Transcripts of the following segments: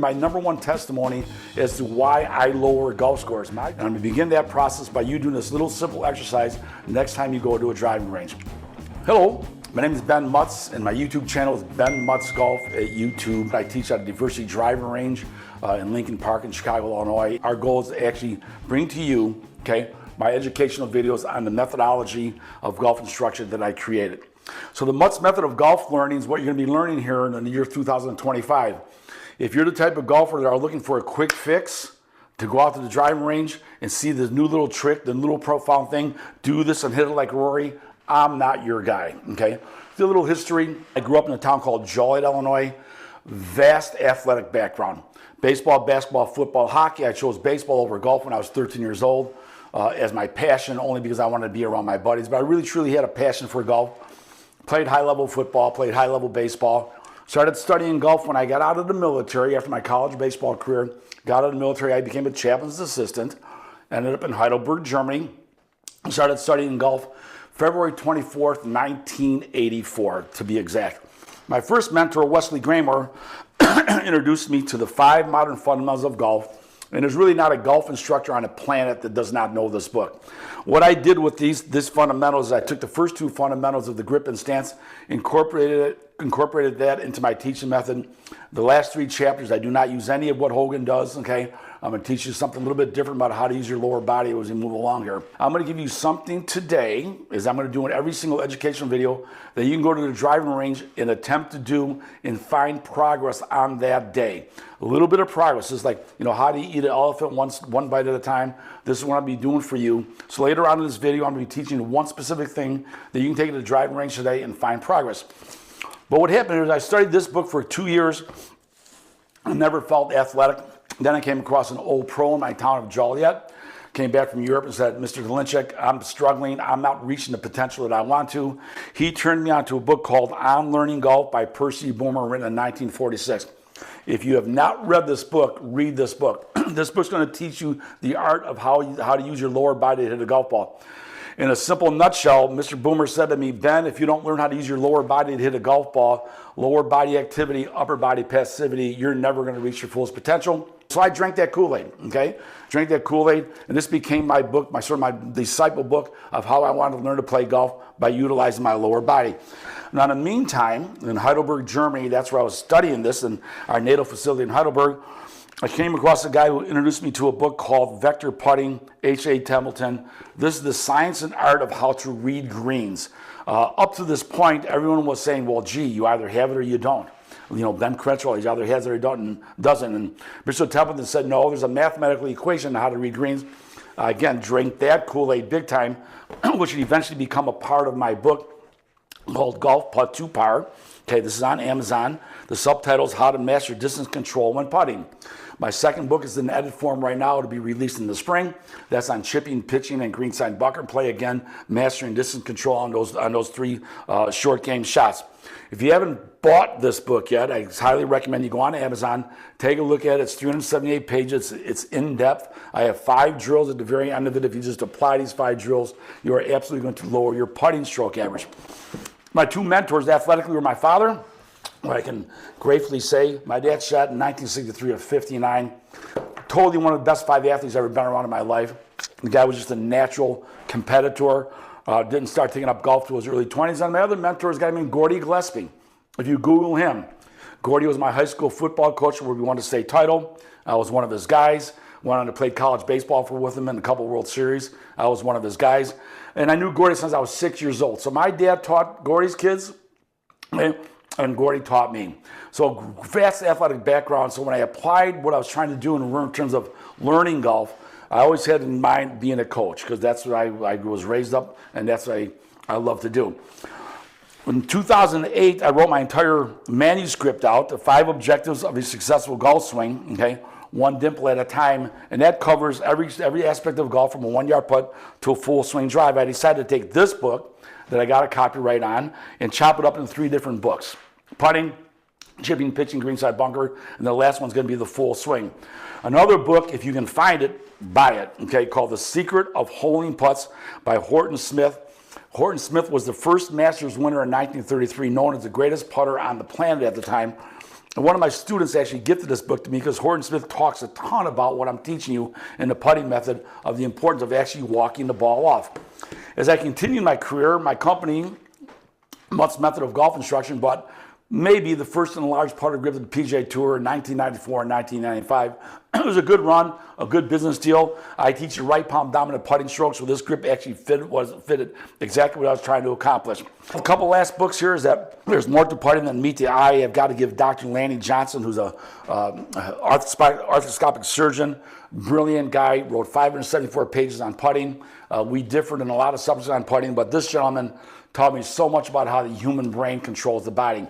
My number one testimony as to why I lower golf scores. I'm going to begin that process by you doing this little simple exercise next time you go to a driving range. Hello, my name is Ben Mutz, and my YouTube channel is Ben Mutz Golf at YouTube. I teach at a Diversity driving range in Lincoln Park in Chicago, Illinois. Our goal is to actually bring to you, my educational videos on the methodology of golf instruction that I created. So the Mutz method of golf learning is what you're going to be learning here in the year 2025. If you're the type of golfer that are looking for a quick fix to go out to the driving range and see this new little trick, the little profile thing, do this and hit it like Rory, I'm not your guy, okay? A little history. I grew up in a town called Joliet, Illinois. Vast athletic background. Baseball, basketball, football, hockey. I chose baseball over golf when I was 13 years old as my passion, only because I wanted to be around my buddies. But I really, truly had a passion for golf. Played high-level football, played high-level baseball. Started studying golf when I got out of the military after my college baseball career. Got out of the military, I became a chaplain's assistant. Ended up in Heidelberg, Germany. Started studying golf February 24th, 1984, to be exact. My first mentor, Wesley Gramer, introduced me to the 5 modern fundamentals of golf. And there's really not a golf instructor on the planet that does not know this book. What I did with these fundamentals is I took the first 2 fundamentals of the grip and stance, incorporated that into my teaching method. The last 3 chapters, I do not use any of what Hogan does, okay? I'm going to teach you something a little bit different about how to use your lower body as we move along here. I'm going to give you something today, as I'm going to do in every single educational video, that you can go to the driving range and attempt to do and find progress on that day. A little bit of progress is like, how do you eat an elephant one bite at a time? This is what I'll be doing for you. So later on in this video, I'm going to be teaching you one specific thing that you can take to the driving range today and find progress. But what happened is I studied this book for 2 years. I never felt athletic. Then I came across an old pro in my town of Joliet. Came back from Europe and said, Mr. Galinchik, I'm struggling. I'm not reaching the potential that I want to. He turned me on to a book called On Learning Golf by Percy Boomer, written in 1946. If you have not read this book, read this book. This book's going to teach you the art of how to use your lower body to hit a golf ball. In a simple nutshell, Mr. Boomer said to me, Ben, if you don't learn how to use your lower body to hit a golf ball, lower body activity, upper body passivity, you're never going to reach your fullest potential. So I drank that Kool-Aid, okay? Drank that Kool-Aid, and this became my book, my disciple book of how I wanted to learn to play golf by utilizing my lower body. Now, in the meantime, in Heidelberg, Germany, that's where I was studying this, in our NATO facility in Heidelberg, I came across a guy who introduced me to a book called Vector Putting, H.A. Templeton. This is the science and art of how to read greens. Up to this point, everyone was saying, well, gee, you either have it or you don't. Ben Crenshaw, he either has it or he doesn't. And Bishop Templeton said, no, there's a mathematical equation on how to read greens. Again, drank that Kool-Aid big time, which would eventually become a part of my book called Golf Putt to Par. Okay, this is on Amazon. The subtitle is How to Master Distance Control When Putting. My second book is in edit form right now to be released in the spring. That's on chipping, pitching, and greenside bunker play. Again, mastering distance control on those 3 short game shots. If you haven't bought this book yet, I highly recommend you go on Amazon, take a look at it. It's 378 pages. It's in-depth. I have 5 drills at the very end of it. If you just apply these 5 drills, you are absolutely going to lower your putting stroke average. My 2 mentors athletically were my father. I can gratefully say my dad shot in 1963 of 59. Totally one of the best 5 athletes I've ever been around in my life. The guy was just a natural competitor. Didn't start taking up golf till his early 20s. And my other mentor is a guy named Gordy Gillespie. If you Google him, Gordy was my high school football coach where we won the state title. I was one of his guys. Went on to play college baseball with him in a couple World Series. I was one of his guys. And I knew Gordy since I was 6 years old. So my dad taught Gordy's kids, and Gordy taught me. So vast athletic background. So when I applied what I was trying to do in terms of learning golf, I always had in mind being a coach because that's what I was raised up and that's what I love to do. In 2008, I wrote my entire manuscript out, the 5 objectives of a successful golf swing, okay? 1 dimple at a time, and that covers every aspect of golf from a 1-yard putt to a full swing drive. I decided to take this book that I got a copyright on and chop it up into 3 different books. Putting, chipping, pitching, greenside bunker, and the last one's going to be the full swing. Another book, if you can find it, buy it, okay, called The Secret of Holing Putts by Horton Smith. Horton Smith was the first Masters winner in 1933, known as the greatest putter on the planet at the time. And one of my students actually gifted this book to me because Horton Smith talks a ton about what I'm teaching you in the putting method of the importance of actually walking the ball off. As I continued my career, my company, Mutz Method of Golf Instruction, bought maybe the first and large part of grip of the PGA Tour in 1994 and 1995. It was a good run, a good business deal. I teach a right palm dominant putting stroke, so this grip actually fitted exactly what I was trying to accomplish. A couple last books here is that there's more to putting than meet the eye. I've got to give Dr. Lanny Johnson, who's a arthroscopic surgeon, brilliant guy, wrote 574 pages on putting. We differed in a lot of subjects on putting, but this gentleman taught me so much about how the human brain controls the body.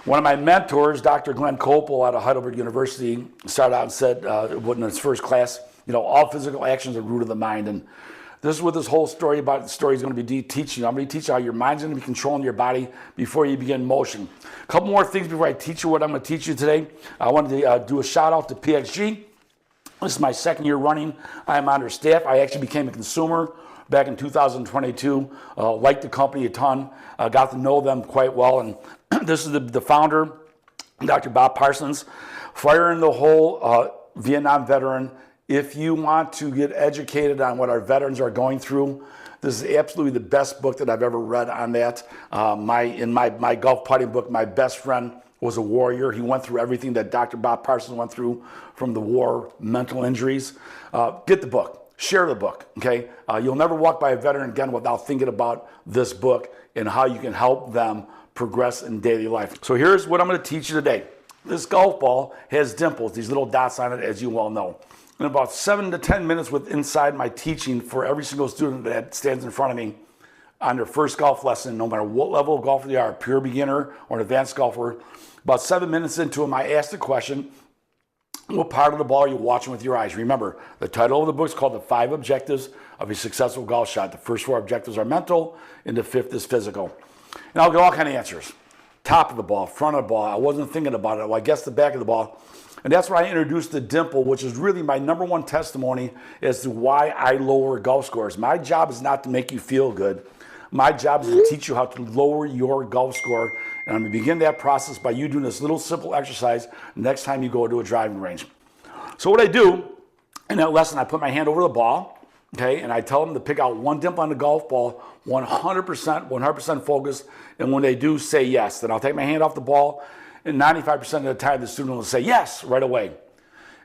One of my mentors, Dr. Glenn Kopel out of Heidelberg University, started out and said in his first class, all physical actions are root of the mind. And this is what this whole story about the story is going to be teaching you. I'm going to teach you how your mind's going to be controlling your body before you begin motion. A couple more things before I teach you what I'm going to teach you today. I wanted to do a shout out to PXG. This is my second year running. I'm on their staff. I actually became a consumer back in 2022. Liked the company a ton. Got to know them quite well. And this is the founder, Dr. Bob Parsons. Fire in the hole, Vietnam veteran. If you want to get educated on what our veterans are going through, this is absolutely the best book that I've ever read on that. In my golf putting book, my best friend was a warrior. He went through everything that Dr. Bob Parsons went through from the war, mental injuries. Get the book. Share the book, okay? You'll never walk by a veteran again without thinking about this book and how you can help them progress in daily life. So here's what I'm going to teach you today. This golf ball has dimples, these little dots on it, as you well know. In about 7 to 10 minutes inside my teaching for every single student that stands in front of me on their first golf lesson, no matter what level of golfer they are, a pure beginner or an advanced golfer, about 7 minutes into them, I asked the question, what part of the ball are you watching with your eyes? Remember, the title of the book is called The 5 Objectives of a Successful Golf Shot. The first 4 objectives are mental, and the 5th is physical. And I'll get all kind of answers. Top of the ball, front of the ball. I wasn't thinking about it. Well, I guess the back of the ball. And that's where I introduced the dimple, which is really my number one testimony as to why I lower golf scores. My job is not to make you feel good. My job is to teach you how to lower your golf score. And I'm going to begin that process by you doing this little simple exercise next time you go to a driving range. So what I do in that lesson, I put my hand over the ball, okay, and I tell them to pick out one dimple on the golf ball, 100% focused, and when they do, say yes. Then I'll take my hand off the ball, and 95% of the time the student will say yes right away.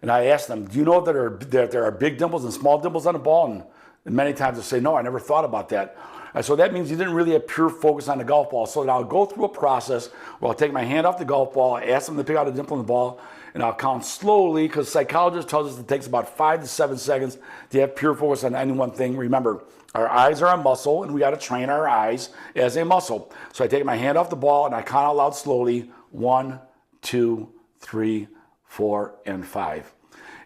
And I ask them, do you know that there are big dimples and small dimples on the ball? And many times they'll say, no, I never thought about that. And so that means you didn't really have pure focus on the golf ball. So then I'll go through a process where I'll take my hand off the golf ball, ask them to pick out a dimple in the ball, and I'll count slowly, because psychologists tell us it takes about 5 to 7 seconds to have pure focus on any one thing. Remember, our eyes are a muscle, and we got to train our eyes as a muscle. So I take my hand off the ball, and I count out loud slowly, 1, 2, 3, 4, and 5.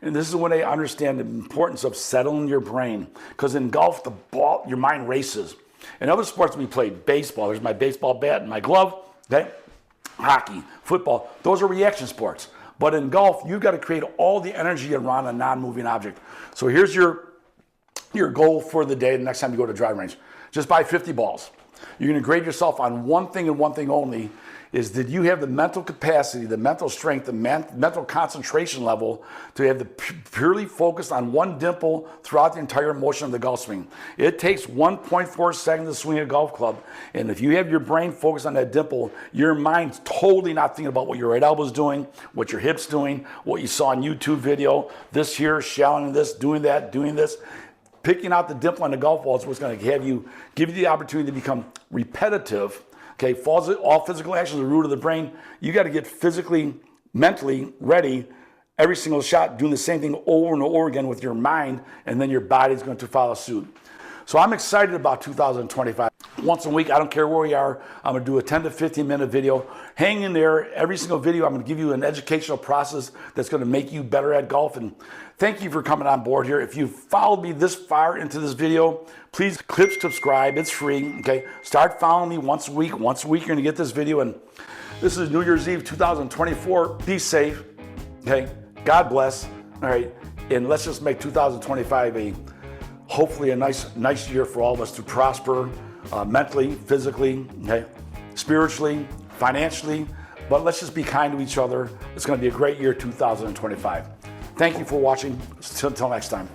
And this is when I understand the importance of settling your brain. Because in golf, the ball, your mind races. In other sports we play, baseball, there's my baseball bat and my glove, okay? Hockey, football, those are reaction sports. But in golf, you've got to create all the energy around a non-moving object. So here's your goal for the day the next time you go to a driving range. Just buy 50 balls. You're going to grade yourself on one thing and one thing only, is that you have the mental capacity, the mental strength, the mental concentration level to have the purely focused on one dimple throughout the entire motion of the golf swing. It takes 1.4 seconds to swing a golf club, and if you have your brain focused on that dimple, your mind's totally not thinking about what your right elbow's doing, what your hip's doing, what you saw on YouTube video, this here, shallowing this, doing that, doing this. Picking out the dimple on the golf ball is what's going to give you the opportunity to become repetitive. Okay, all physical actions are the root of the brain. You got to get physically, mentally ready every single shot, doing the same thing over and over again with your mind, and then your body's going to follow suit. So I'm excited about 2025. Once a week, I don't care where we are, I'm going to do a 10 to 15 minute video. Hang in there. Every single video, I'm going to give you an educational process that's going to make you better at golf. And thank you for coming on board here. If you followed me this far into this video, please click subscribe. It's free. Okay, start following me once a week. Once a week, you're going to get this video. And this is New Year's Eve 2024. Be safe. Okay, God bless. All right, and let's just make 2025 hopefully a nice year for all of us to prosper mentally, physically, okay, spiritually, financially, But let's just be kind to each other. It's going to be a great year 2025. Thank you for watching. Until next time.